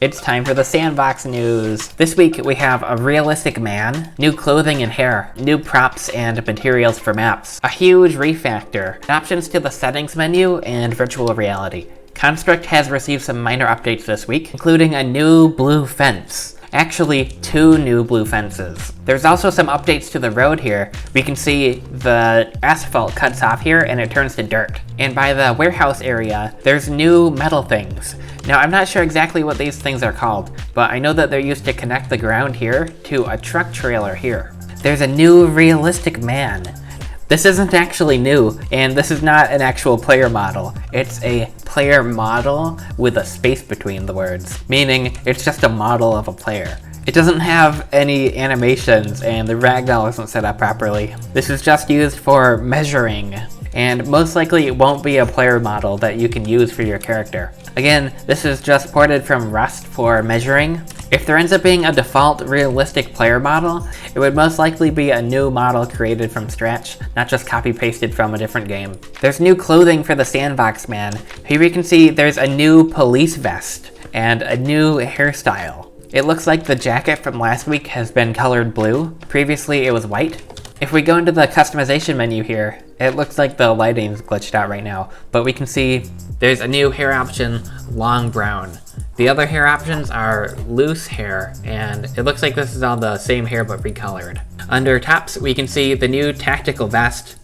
It's time for the sandbox news. This week we have a realistic man, new clothing and hair, new props and materials for maps, a huge refactor, options to the settings menu, and virtual reality. Construct has received some minor updates this week, including a new blue fence. Actually, 2 new blue fences. There's also some updates to the road here. We can see the asphalt cuts off here and it turns to dirt. And by the warehouse area, there's new metal things. Now, I'm not sure exactly what these things are called, but I know that they're used to connect the ground here to a truck trailer here. There's a new realistic man. This isn't actually new, and this is not an actual player model. It's a player model with a space between the words, meaning it's just a model of a player. It doesn't have any animations, and the ragdoll isn't set up properly. This is just used for measuring, and most likely it won't be a player model that you can use for your character. Again, this is just ported from Rust for measuring. If there ends up being a default realistic player model, it would most likely be a new model created from scratch, not just copy-pasted from a different game. There's new clothing for the sandbox man. Here we can see there's a new police vest and a new hairstyle. It looks like the jacket from last week has been colored blue. Previously it was white. If we go into the customization menu here, it looks like the lighting's glitched out right now, but we can see there's a new hair option, long brown. The other hair options are loose hair, and it looks like this is all the same hair but recolored. Under tops, we can see the new tactical vest.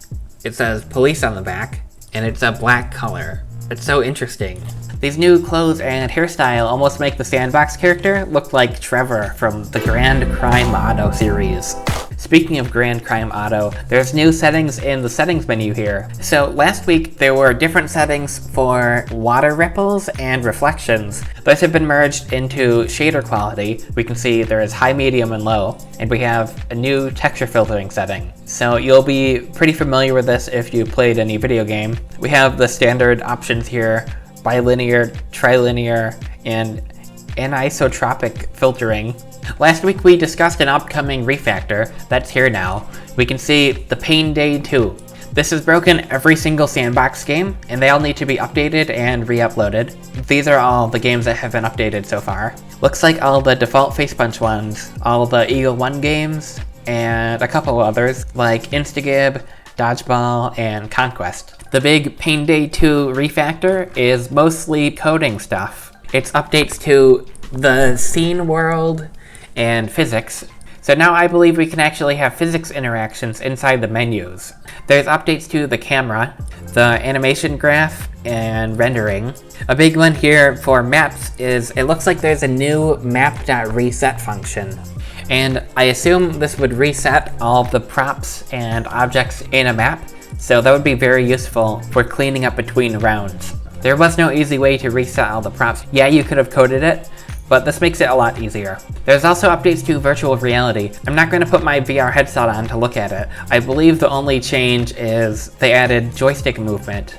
It says police on the back, and it's a black color. It's so interesting. These new clothes and hairstyle almost make the sandbox character look like Trevor from the Grand Crime Auto series. Speaking of Grand Crime Auto, there's new settings in the settings menu here. So last week there were different settings for water ripples and reflections. Those have been merged into shader quality. We can see there is high, medium, and low, and we have a new texture filtering setting. So you'll be pretty familiar with this if you played any video game. We have the standard options here: bilinear, trilinear, and anisotropic filtering. Last week we discussed an upcoming refactor that's here now. We can see the Pain Day 2. This is broken every single sandbox game, and they all need to be updated and re-uploaded. These are all the games that have been updated so far. Looks like all the default Face Punch ones, all the Eagle 1 games, and a couple others like Instagib, Dodgeball, and Conquest. The big Pain Day 2 refactor is mostly coding stuff. It's updates to the scene world and physics. So now I believe we can actually have physics interactions inside the menus. There's updates to the camera, the animation graph, and rendering. A big one here for maps is it looks like there's a new map.reset function. And I assume this would reset all of the props and objects in a map, so that would be very useful for cleaning up between rounds. There was no easy way to reset all the props. Yeah, you could have coded it, but this makes it a lot easier. There's also updates to virtual reality. I'm not going to put my VR headset on to look at it. I believe the only change is they added joystick movement.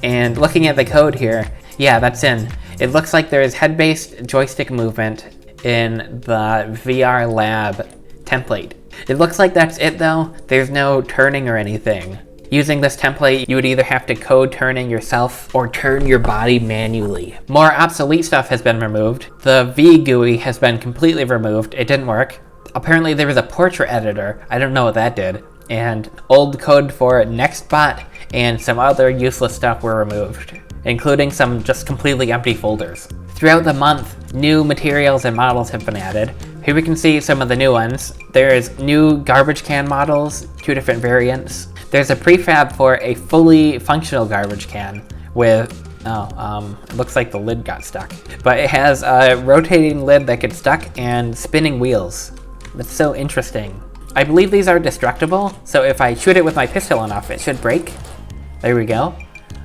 And looking at the code here, yeah, that's in. It looks like there is head-based joystick movement in the VR lab template. It looks like that's it though. There's no turning or anything. Using this template, you would either have to code turning yourself or turn your body manually. More obsolete stuff has been removed. The V GUI has been completely removed. It didn't work. Apparently there was a portrait editor. I don't know what that did. And old code for Nextbot and some other useless stuff were removed, including some just completely empty folders. Throughout the month, new materials and models have been added. Here we can see some of the new ones. There's new garbage can models, 2 different variants. There's a prefab for a fully functional garbage can with, it looks like the lid got stuck. But it has a rotating lid that gets stuck and spinning wheels. That's so interesting. I believe these are destructible, so if I shoot it with my pistol enough, it should break. There we go.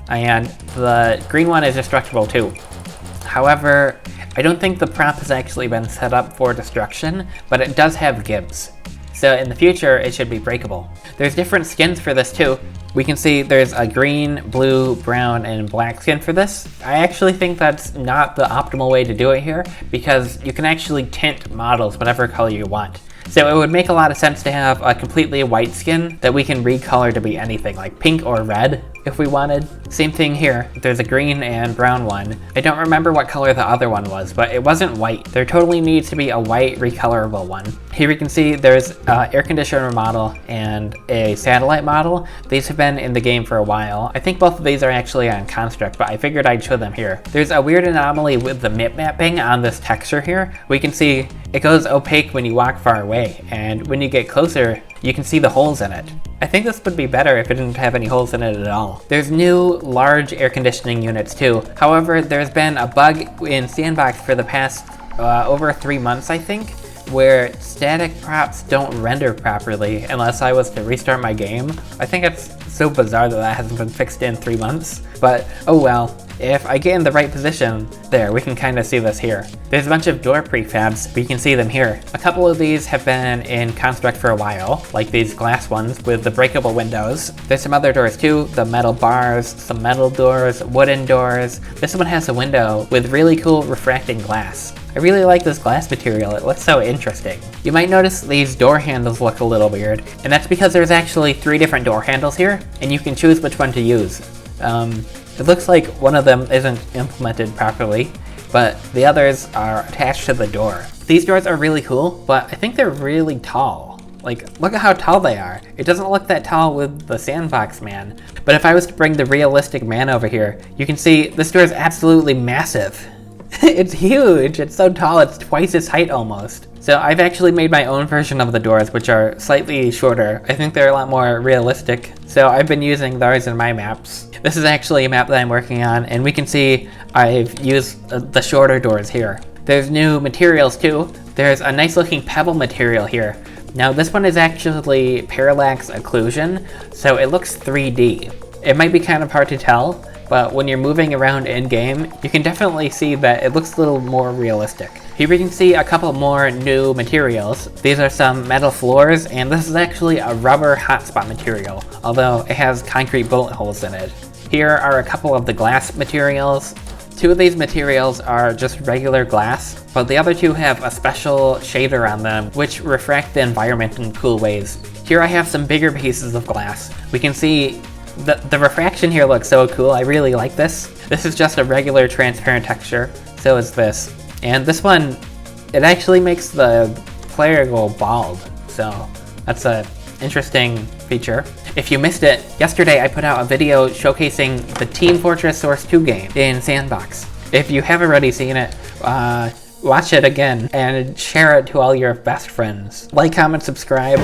And the green one is destructible too. However, I don't think the prop has actually been set up for destruction, but it does have gibs. So in the future, it should be breakable. There's different skins for this too. We can see there's a green, blue, brown, and black skin for this. I actually think that's not the optimal way to do it here, because you can actually tint models whatever color you want. So it would make a lot of sense to have a completely white skin that we can recolor to be anything, like pink or red. if we wanted. Same thing here, there's a green and brown one. I don't remember what color the other one was, but it wasn't white. There totally needs to be a white recolorable one. Here we can see there's an air conditioner model and a satellite model. These have been in the game for a while. I think both of these are actually on Construct, but I figured I'd show them here. There's a weird anomaly with the mip mapping on this texture here. We can see it goes opaque when you walk far away, and when you get closer, you can see the holes in it. I think this would be better if it didn't have any holes in it at all. There's new large air conditioning units too. However, there's been a bug in S&box for the past over 3 months, I think, where static props don't render properly unless I was to restart my game. I think it's so bizarre that hasn't been fixed in 3 months, but oh well. If I get in the right position, there, we can kind of see this here. There's a bunch of door prefabs, we can see them here. A couple of these have been in Construct for a while, like these glass ones with the breakable windows. There's some other doors too, the metal bars, some metal doors, wooden doors. This one has a window with really cool refracting glass. I really like this glass material, it looks so interesting. You might notice these door handles look a little weird, and that's because there's actually 3 different door handles here, and you can choose which one to use. It looks like one of them isn't implemented properly, but the others are attached to the door. These doors are really cool, but I think they're really tall. Like, look at how tall they are. It doesn't look that tall with the S&box man. But if I was to bring the realistic man over here, you can see this door is absolutely massive. It's huge, it's so tall, it's twice its height almost. So I've actually made my own version of the doors, which are slightly shorter. I think they're a lot more realistic. So I've been using those in my maps. This is actually a map that I'm working on, and we can see I've used the shorter doors here. There's new materials too. There's a nice looking pebble material here. Now this one is actually parallax occlusion, so it looks 3D. It might be kind of hard to tell, but when you're moving around in-game, you can definitely see that it looks a little more realistic. Here we can see a couple more new materials. These are some metal floors, and this is actually a rubber hotspot material, although it has concrete bullet holes in it. Here are a couple of the glass materials. 2 of these materials are just regular glass, but the other 2 have a special shader on them, which refract the environment in cool ways. Here I have some bigger pieces of glass. We can see the refraction here looks so cool. I really like this. This is just a regular transparent texture. So is this. And this one, it actually makes the player go bald. So that's an interesting feature. If you missed it, yesterday I put out a video showcasing the Team Fortress Source 2 game in S&box. If you haven't already seen it, watch it again and share it to all your best friends. Like, comment, subscribe.